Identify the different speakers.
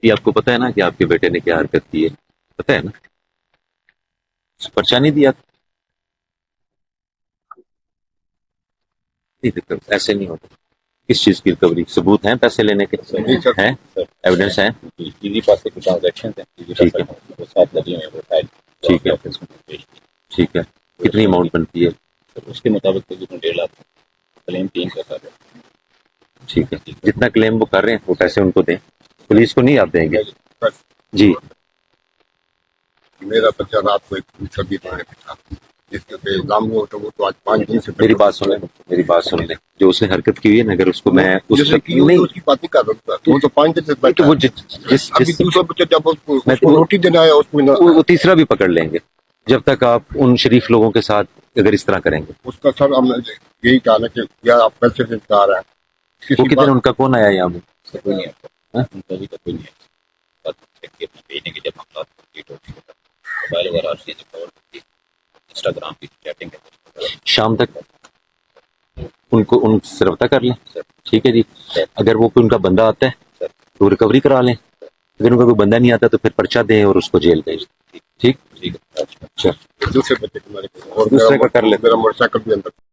Speaker 1: ये आपको पता है ना कि आपके बेटे ने क्या हरकत की है? पता है ना? पर्चा नहीं दिया? नहीं देखो, ऐसे नहीं होता। किस चीज की रिकवरी? सबूत हैं पैसे लेने के?
Speaker 2: नहीं सर,
Speaker 1: हैं? एविडेंस है?
Speaker 2: इजी पास के ट्रांजैक्शन है, इजी
Speaker 1: ठीक है,
Speaker 2: पास वो साथ लगे हुए हैं, वो फाइल
Speaker 1: ठीक है,
Speaker 2: ऑफिस में पेश की।
Speaker 1: ठीक है। कितनी अमाउंट बनती है?
Speaker 2: सर उसके मुताबिक तकरीबन 1.5 लाख क्लेम टीम का कर रहे हैं।
Speaker 1: ठीक है, जितना क्लेम वो कर रहे हैं वो पैसे उनको दें, पुलिस को नहीं आप देंगे?
Speaker 2: सर,
Speaker 1: जी।
Speaker 2: मेरा बच्चा रात को एक सब्जी बनाने पे था, जिसके पे इल्जाम हुआ, तो वो तो आज 5 दिन से
Speaker 1: मेरी बात सुन ले, मेरी बात सुन ले। जो उसने हरकत की हुई है ना, अगर उसको मैं
Speaker 2: जैसे कि
Speaker 1: नहीं,
Speaker 2: उसकी बात नहीं कर रहा था, वो तो 5 दिन से
Speaker 1: नहीं
Speaker 2: बैठा
Speaker 1: तो वो
Speaker 2: है।
Speaker 1: जिस
Speaker 2: अभी दूसरा बच्चा जब
Speaker 1: मैं
Speaker 2: उसको रोटी देना है उसको
Speaker 1: वो तीसरा भी पकड़ लेंगे, जब तक आप उन शरीफ लोगों के साथ अगर इस तरह करेंगे।
Speaker 2: उसका सर हमने यही कहा ना कि यार आप पैसे से इंतजार है
Speaker 1: वो
Speaker 2: किसी
Speaker 1: कितने
Speaker 2: बात
Speaker 1: उनका कौन आया यहाँ में?
Speaker 2: से कोई नहीं है।
Speaker 1: हाँ?
Speaker 2: उनका भी तो कोई नहीं है। बात देखिए अपने भेजने के जब मामला कंप्लीट हो गए, मोबाइल वगैरह हर चीज़ कवर होती है, इंस्टाग्राम की चैटिंग है।
Speaker 1: शाम तक उनको उनसे रब्ता कर लें।
Speaker 2: सर
Speaker 1: ठीक है जी। अगर वो कोई उनका बंदा आता है तो रिकवरी करा लें, अगर उनका कोई बंदा नहीं आता तो फिर पर्चा दें और उसको जेल भेज दें। ठीक?
Speaker 2: ठीक है।
Speaker 1: चल,
Speaker 2: दूसरे बच्चे को और
Speaker 1: दूसरे का कर लेते
Speaker 2: मेरा मोटरसाइकिल भी अंदर